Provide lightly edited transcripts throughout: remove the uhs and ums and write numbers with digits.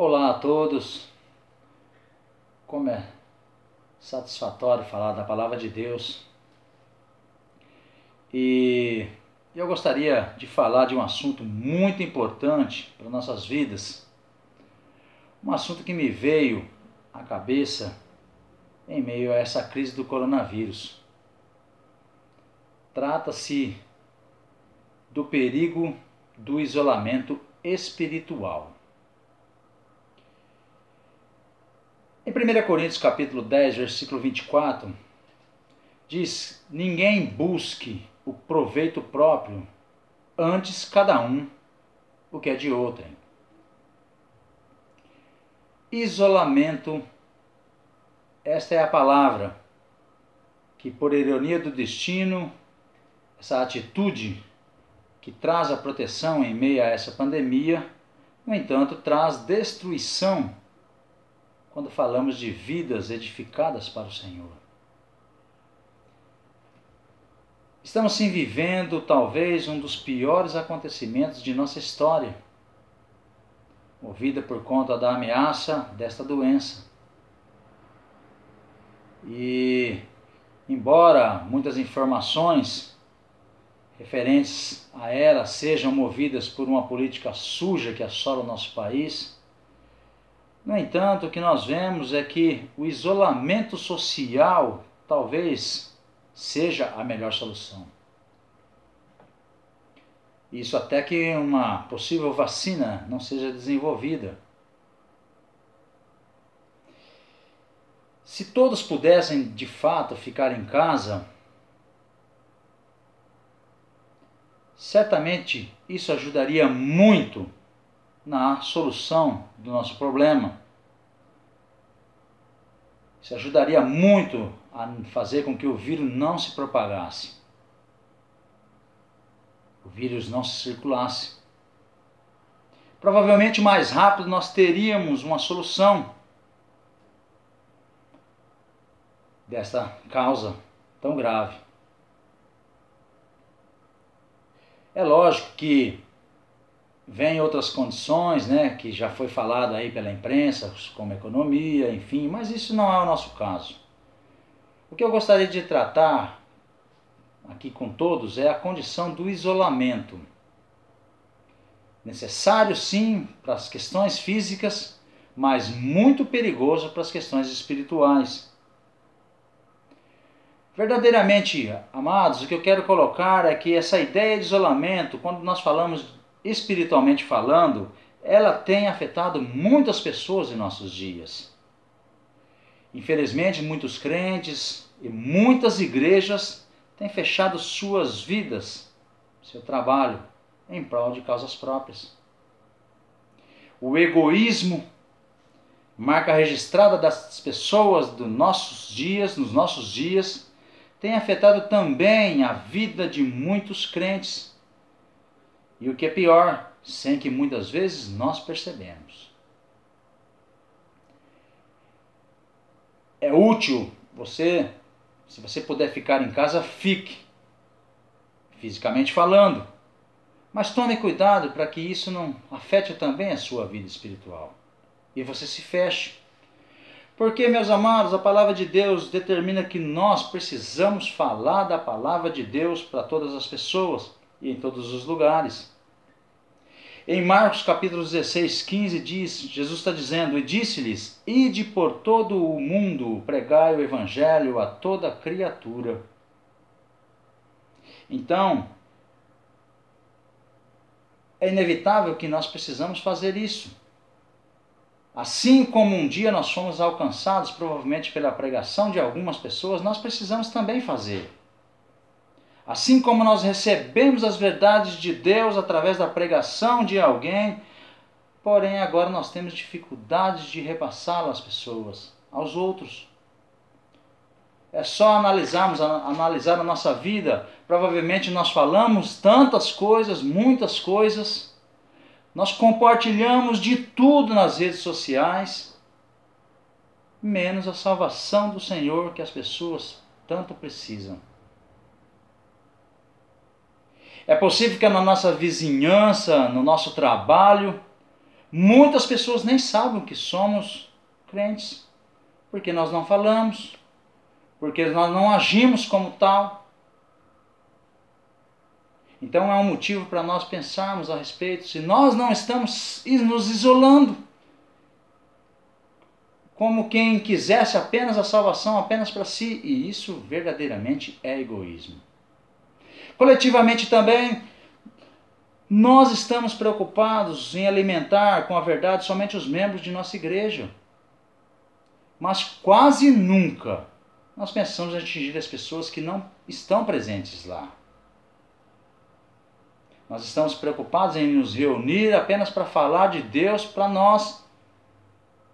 Olá a todos, como é satisfatório falar da Palavra de Deus. E eu gostaria de falar de um assunto muito importante para nossas vidas, um assunto que me veio à cabeça em meio a essa crise do coronavírus. Trata-se do perigo do isolamento espiritual. Em 1 Coríntios capítulo 10, versículo 24, diz: ninguém busque o proveito próprio, antes cada um o que é de outrem. Isolamento, esta é a palavra que, por ironia do destino, essa atitude que traz a proteção em meio a essa pandemia, no entanto, traz destruição quando falamos de vidas edificadas para o Senhor. Estamos sim vivendo talvez um dos piores acontecimentos de nossa história, movida por conta da ameaça desta doença. E, embora muitas informações referentes a ela sejam movidas por uma política suja que assola o nosso país, no entanto, o que nós vemos é que o isolamento social talvez seja a melhor solução. Isso até que uma possível vacina não seja desenvolvida. Se todos pudessem de fato ficar em casa, certamente isso ajudaria muito na solução do nosso problema. Isso ajudaria muito a fazer com que o vírus não se propagasse, o vírus não se circulasse. Provavelmente mais rápido nós teríamos uma solução dessa causa tão grave. É lógico que vem outras condições, que já foi falado aí pela imprensa, como economia, enfim, mas isso não é o nosso caso. O que eu gostaria de tratar aqui com todos é a condição do isolamento. Necessário sim para as questões físicas, mas muito perigoso para as questões espirituais. Verdadeiramente, amados, o que eu quero colocar é que essa ideia de isolamento, quando nós falamos espiritualmente falando, ela tem afetado muitas pessoas em nossos dias. Infelizmente, muitos crentes e muitas igrejas têm fechado suas vidas, seu trabalho, em prol de causas próprias. O egoísmo, marca registrada das pessoas dos nos nossos dias, tem afetado também a vida de muitos crentes. E o que é pior, sem que muitas vezes nós percebemos. É útil se você puder ficar em casa, fique, fisicamente falando. Mas tome cuidado para que isso não afete também a sua vida espiritual. E você se feche. Porque, meus amados, a palavra de Deus determina que nós precisamos falar da palavra de Deus para todas as pessoas e em todos os lugares. Em Marcos capítulo 16, 15 diz, Jesus está dizendo: e disse-lhes, ide por todo o mundo, pregai o evangelho a toda criatura. Então, é inevitável que nós precisamos fazer isso. Assim como um dia nós fomos alcançados, provavelmente pela pregação de algumas pessoas, nós precisamos também fazer. Assim como nós recebemos as verdades de Deus através da pregação de alguém, porém agora nós temos dificuldades de repassá-las às pessoas, aos outros. É só analisar a nossa vida. Provavelmente nós falamos tantas coisas, muitas coisas, nós compartilhamos de tudo nas redes sociais, menos a salvação do Senhor que as pessoas tanto precisam. É possível que na nossa vizinhança, no nosso trabalho, Muitas pessoas nem sabem que somos crentes, porque nós não falamos, porque nós não agimos como tal. Então é um motivo para nós pensarmos a respeito se nós não estamos nos isolando, como quem quisesse apenas a salvação apenas para si, e isso verdadeiramente é egoísmo. Coletivamente também, nós estamos preocupados em alimentar com a verdade somente os membros de nossa igreja. Mas quase nunca nós pensamos em atingir as pessoas que não estão presentes lá. Nós estamos preocupados em nos reunir apenas para falar de Deus para nós.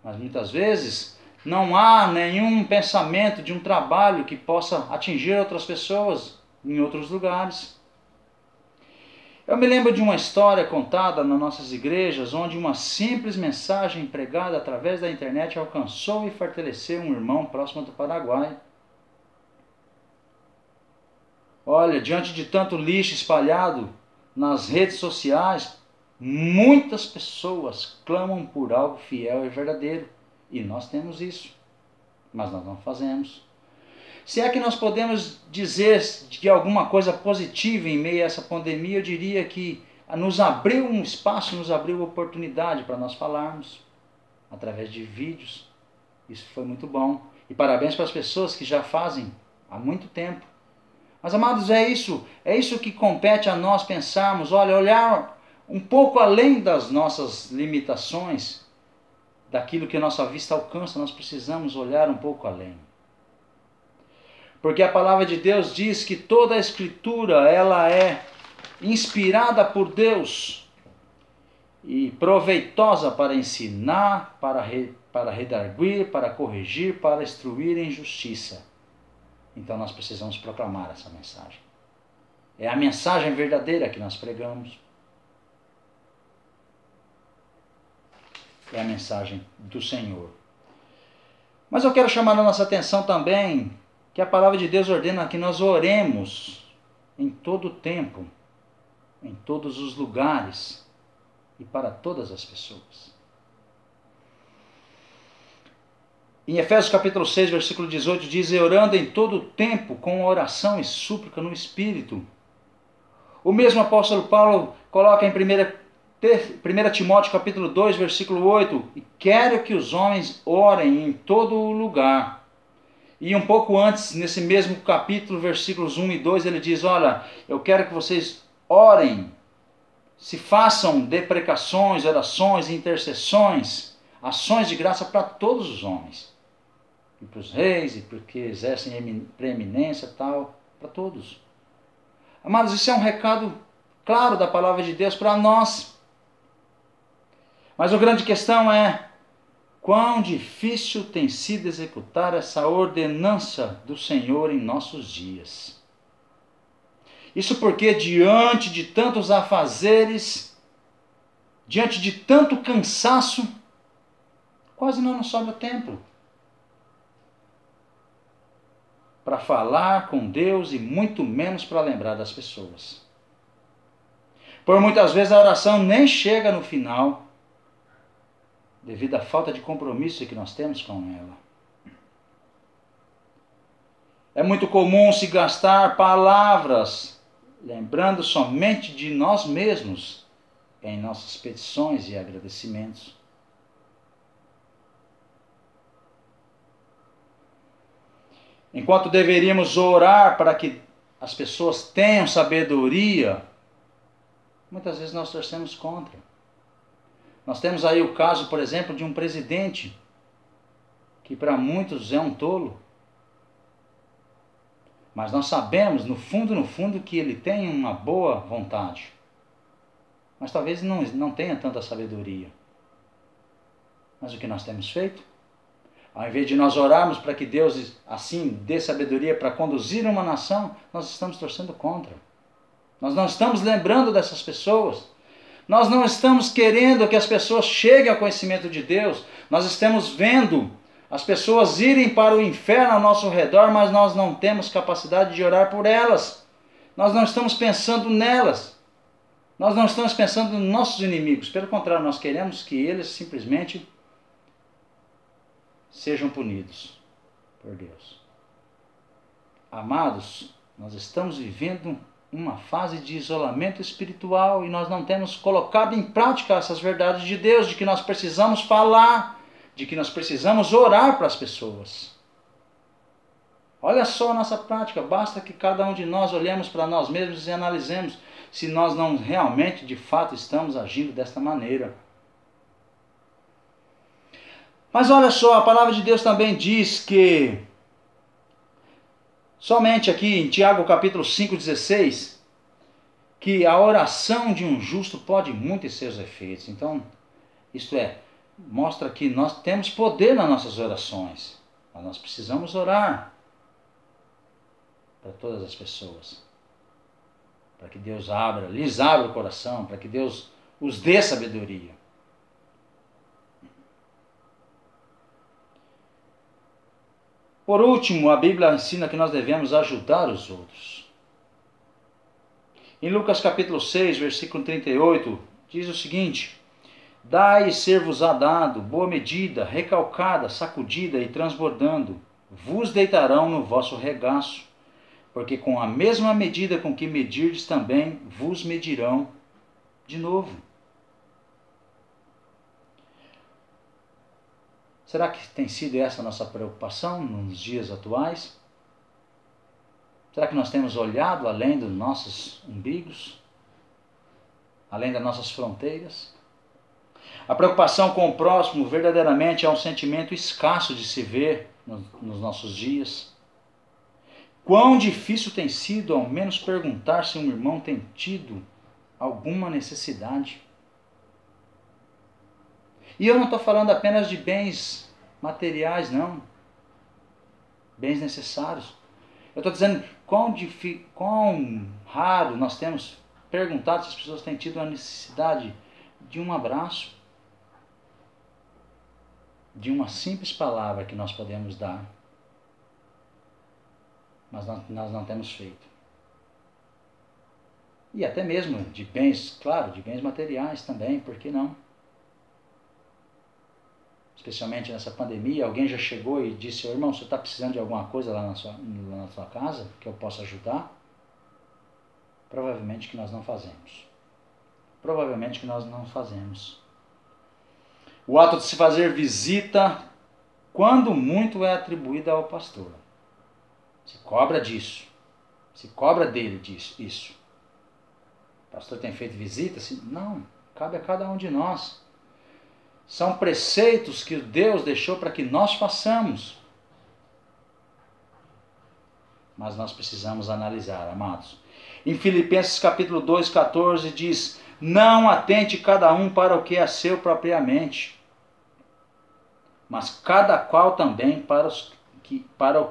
Mas muitas vezes não há nenhum pensamento de um trabalho que possa atingir outras pessoas em outros lugares. Eu me lembro de uma história contada nas nossas igrejas, onde uma simples mensagem pregada através da internet alcançou e fortaleceu um irmão próximo do Paraguai. Olha, diante de tanto lixo espalhado nas redes sociais, muitas pessoas clamam por algo fiel e verdadeiro. E nós temos isso, mas nós não fazemos. Se é que nós podemos dizer de alguma coisa positiva em meio a essa pandemia, eu diria que nos abriu um espaço, nos abriu oportunidade para nós falarmos através de vídeos. Isso foi muito bom. E parabéns para as pessoas que já fazem há muito tempo. Mas, amados, é isso que compete a nós pensarmos, olhar um pouco além das nossas limitações, daquilo que a nossa vista alcança, nós precisamos olhar um pouco além. Porque a palavra de Deus diz que toda a Escritura ela é inspirada por Deus e proveitosa para ensinar, para redarguir, para corrigir, para instruir em justiça. Então nós precisamos proclamar essa mensagem. É a mensagem verdadeira que nós pregamos. É a mensagem do Senhor. Mas eu quero chamar a nossa atenção também que a palavra de Deus ordena que nós oremos em todo o tempo, em todos os lugares e para todas as pessoas. Em Efésios capítulo 6, versículo 18, diz: orando em todo o tempo com oração e súplica no Espírito. O mesmo apóstolo Paulo coloca em 1 Timóteo capítulo 2, versículo 8, e quero que os homens orem em todo o lugar. E um pouco antes, nesse mesmo capítulo, versículos 1 e 2, ele diz, olha, eu quero que vocês orem, se façam deprecações, orações, intercessões, ações de graça para todos os homens. E para os reis, e para os que exercem preeminência, tal, para todos. Amados, isso é um recado claro da palavra de Deus para nós. Mas a grande questão é, quão difícil tem sido executar essa ordenança do Senhor em nossos dias. Isso porque diante de tantos afazeres, diante de tanto cansaço, quase não nos sobra tempo para falar com Deus e muito menos para lembrar das pessoas. Por muitas vezes a oração nem chega no final, devido à falta de compromisso que nós temos com ela. É muito comum se gastar palavras, lembrando somente de nós mesmos, em nossas petições e agradecimentos. Enquanto deveríamos orar para que as pessoas tenham sabedoria, muitas vezes nós torcemos contra. Nós temos aí o caso, por exemplo, de um presidente que para muitos é um tolo. Mas nós sabemos, no fundo, que ele tem uma boa vontade. Mas talvez não tenha tanta sabedoria. Mas o que nós temos feito? Ao invés de nós orarmos para que Deus assim dê sabedoria para conduzir uma nação, nós estamos torcendo contra. Nós não estamos lembrando dessas pessoas. Nós não estamos querendo que as pessoas cheguem ao conhecimento de Deus. Nós estamos vendo as pessoas irem para o inferno ao nosso redor, mas nós não temos capacidade de orar por elas. Nós não estamos pensando nelas. Nós não estamos pensando nos nossos inimigos, pelo contrário, nós queremos que eles simplesmente sejam punidos por Deus. Amados, nós estamos vivendo uma fase de isolamento espiritual e nós não temos colocado em prática essas verdades de Deus, de que nós precisamos falar, de que nós precisamos orar para as pessoas. Olha só a nossa prática, basta que cada um de nós olhemos para nós mesmos e analisemos se nós não realmente, de fato, estamos agindo desta maneira. Mas olha só, a palavra de Deus também diz que, somente aqui em Tiago capítulo 5,16, que a oração de um justo pode muito em seus efeitos. Então, isto é, mostra que nós temos poder nas nossas orações, mas nós precisamos orar para todas as pessoas, para que Deus lhes abra o coração, para que Deus os dê sabedoria. Por último, a Bíblia ensina que nós devemos ajudar os outros. Em Lucas capítulo 6, versículo 38, diz o seguinte: Dai e ser-vos-á dado, boa medida, recalcada, sacudida e transbordando, vos deitarão no vosso regaço, porque com a mesma medida com que medirdes também vos medirão de novo. Será que tem sido essa a nossa preocupação nos dias atuais? Será que nós temos olhado além dos nossos umbigos? Além das nossas fronteiras? A preocupação com o próximo verdadeiramente é um sentimento escasso de se ver nos nossos dias. Quão difícil tem sido ao menos perguntar se um irmão tem tido alguma necessidade. E eu não estou falando apenas de bens materiais, não. Bens necessários. Eu estou dizendo quão raro nós temos perguntado se as pessoas têm tido a necessidade de um abraço, de uma simples palavra que nós podemos dar. Mas nós não temos feito. E até mesmo de bens, claro, de bens materiais também, por que não? Especialmente nessa pandemia, alguém já chegou e disse: irmão, você está precisando de alguma coisa lá na sua casa que eu possa ajudar? Provavelmente que nós não fazemos. Provavelmente que nós não fazemos. O ato de se fazer visita, quando muito, é atribuído ao pastor. Se cobra disso. Se cobra dele disso. Isso. O pastor tem feito visitas? Não. Cabe a cada um de nós. São preceitos que Deus deixou para que nós façamos. Mas nós precisamos analisar, amados. Em Filipenses capítulo 2, 14 diz: não atente cada um para o que é seu propriamente, mas cada qual também para o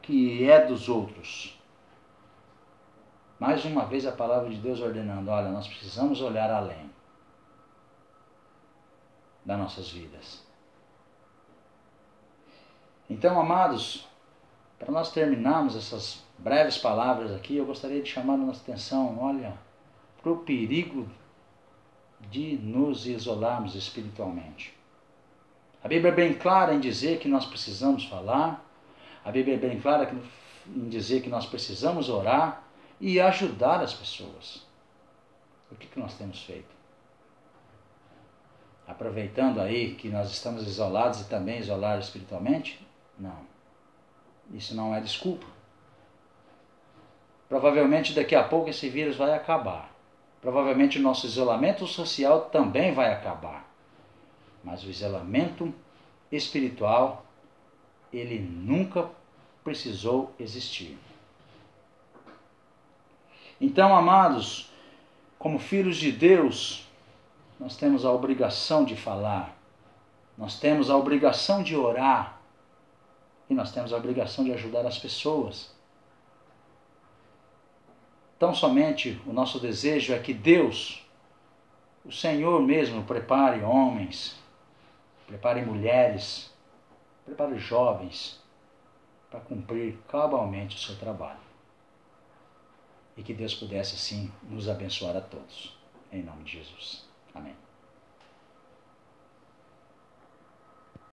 que é dos outros. Mais uma vez a palavra de Deus ordenando: olha, nós precisamos olhar além das nossas vidas. Então, amados, para nós terminarmos essas breves palavras aqui, eu gostaria de chamar a nossa atenção, olha, para o perigo de nos isolarmos espiritualmente. A Bíblia é bem clara em dizer que nós precisamos falar, a Bíblia é bem clara em dizer que nós precisamos orar e ajudar as pessoas. O que nós temos feito? Aproveitando aí que nós estamos isolados e também isolados espiritualmente? Não. Isso não é desculpa. Provavelmente daqui a pouco esse vírus vai acabar. Provavelmente o nosso isolamento social também vai acabar. Mas o isolamento espiritual, ele nunca precisou existir. Então, amados, como filhos de Deus, nós temos a obrigação de falar, nós temos a obrigação de orar e nós temos a obrigação de ajudar as pessoas. Tão somente o nosso desejo é que Deus, o Senhor mesmo, prepare homens, prepare mulheres, prepare jovens para cumprir cabalmente o seu trabalho. e que Deus pudesse, assim, nos abençoar a todos. Em nome de Jesus. Amém.